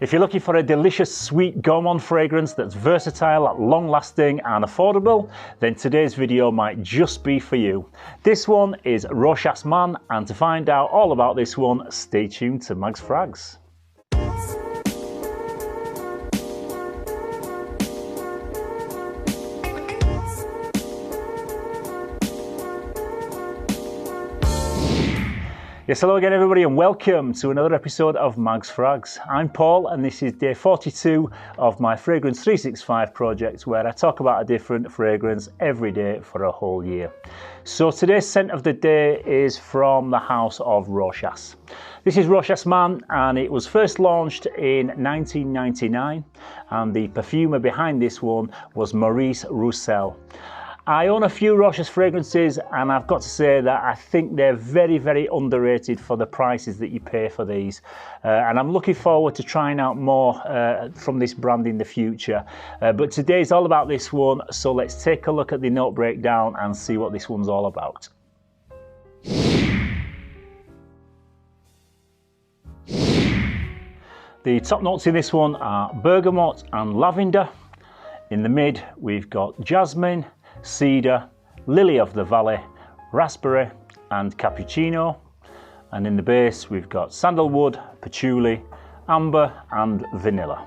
If you're looking for a delicious sweet gourmand fragrance that's versatile, long-lasting and affordable, then today's video might just be for you. This one is Rochas Man, and to find out all about this one, stay tuned to Mags Frags. Yes, hello again everybody and welcome to another episode of Mags Frags. I'm Paul and this is day 42 of my Fragrance 365 project, where I talk about a different fragrance every day for a whole year. So today's scent of the day is from the house of Rochas. This is Rochas Man and it was first launched in 1999, and the perfumer behind this one was Maurice Roussel. I own a few Rochas fragrances and I've got to say that I think they're very underrated for the prices that you pay for these, and I'm looking forward to trying out more from this brand in the future, but today's all about this one, so let's take a look at the note breakdown and see what this one's all about. The top notes in this one are bergamot and lavender. In the mid we've got jasmine, cedar, lily of the valley, raspberry and cappuccino, and in the base we've got sandalwood, patchouli, amber and vanilla.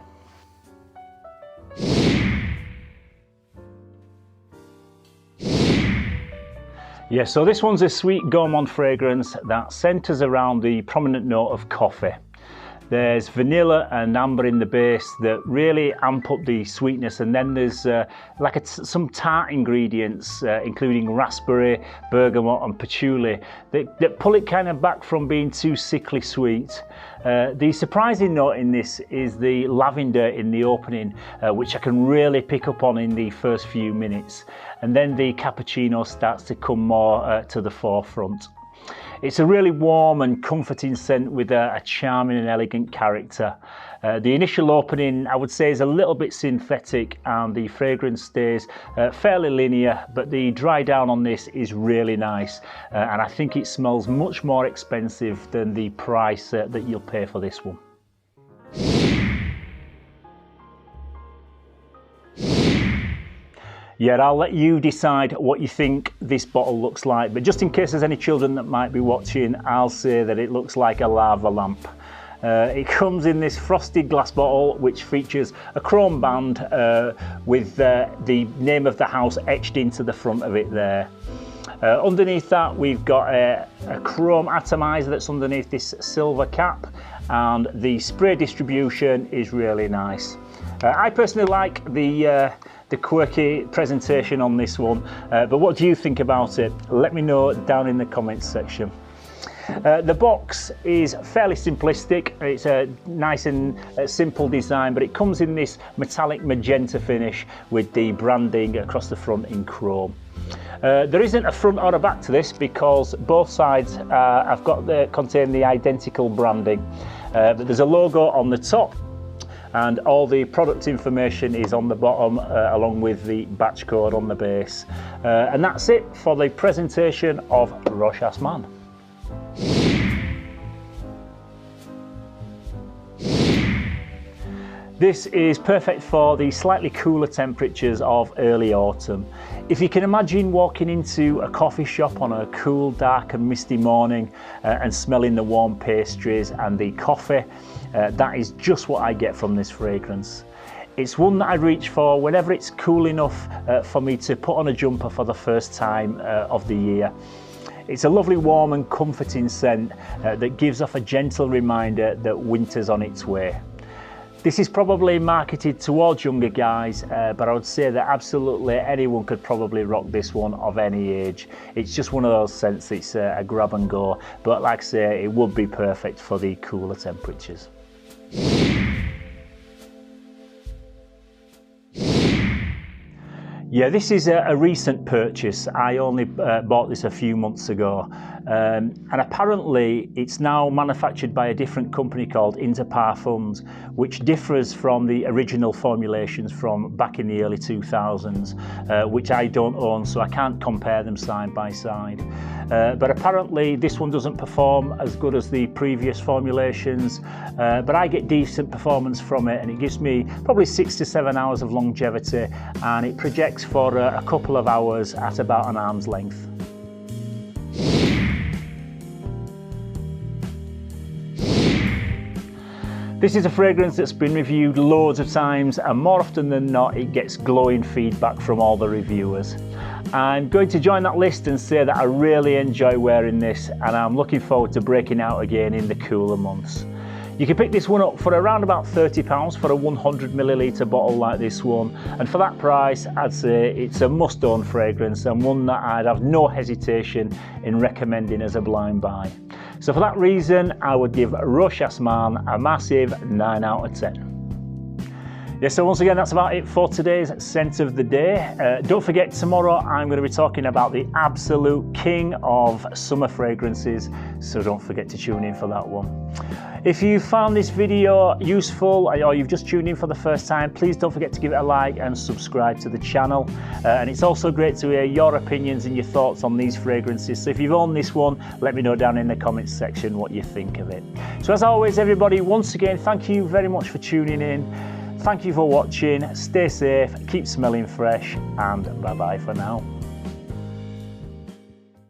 Yeah, so this one's a sweet gourmand fragrance that centres around the prominent note of coffee. There's vanilla and amber in the base that really amp up the sweetness, and then there's some tart ingredients including raspberry, bergamot and patchouli that pull it kind of back from being too sickly sweet. The surprising note in this is the lavender in the opening, which I can really pick up on in the first few minutes, and then the cappuccino starts to come more to the forefront. It's a really warm and comforting scent with a charming and elegant character. The initial opening, I would say, is a little bit synthetic and the fragrance stays fairly linear, but the dry down on this is really nice, and I think it smells much more expensive than the price that you'll pay for this one. Yeah, I'll let you decide what you think this bottle looks like, but just in case there's any children that might be watching, I'll say that it looks like a lava lamp. It comes in this frosted glass bottle which features a chrome band with the name of the house etched into the front of it there. Underneath that we've got a chrome atomizer that's underneath this silver cap, and the spray distribution is really nice. I personally like the quirky presentation on this one, but what do you think about it? Let me know down in the comments section. The box is fairly simplistic. It's a nice and simple design, but it comes in this metallic magenta finish with the branding across the front in chrome. There isn't a front or a back to this because both sides contain the identical branding, but there's a logo on the top, and all the product information is on the bottom along with the batch code on the base. And that's it for the presentation of Rochas Man. This is perfect for the slightly cooler temperatures of early autumn. If you can imagine walking into a coffee shop on a cool, dark and misty morning and smelling the warm pastries and the coffee, that is just what I get from this fragrance. It's one that I reach for whenever it's cool enough for me to put on a jumper for the first time of the year. It's a lovely warm and comforting scent that gives off a gentle reminder that winter's on its way. This is probably marketed towards younger guys, but I would say that absolutely anyone could probably rock this one of any age. It's just one of those scents that's a grab and go, but like I say, it would be perfect for the cooler temperatures. Yeah, this is a recent purchase. I only bought this a few months ago, and apparently it's now manufactured by a different company called Interparfums, which differs from the original formulations from back in the early 2000s, which I don't own, so I can't compare them side by side. But apparently this one doesn't perform as good as the previous formulations, but I get decent performance from it, and it gives me probably 6 to 7 hours of longevity, and it projects for a couple of hours at about an arm's length. This is a fragrance that's been reviewed loads of times, and more often than not it gets glowing feedback from all the reviewers. I'm going to join that list and say that I really enjoy wearing this, and I'm looking forward to breaking out again in the cooler months. You can pick this one up for around about £30 for a 100ml bottle like this one, and for that price I'd say it's a must-own fragrance and one that I'd have no hesitation in recommending as a blind buy. So for that reason I would give Rochas Man a massive 9 out of 10. Yeah, so once again, that's about it for today's scent of the day. Don't forget, tomorrow I'm going to be talking about the absolute king of summer fragrances, so don't forget to tune in for that one. If you found this video useful, or you've just tuned in for the first time, please don't forget to give it a like and subscribe to the channel. And it's also great to hear your opinions and your thoughts on these fragrances. So if you've owned this one, let me know down in the comments section what you think of it. So as always, everybody, once again, thank you very much for tuning in. Thank you for watching, stay safe, keep smelling fresh, and bye bye for now.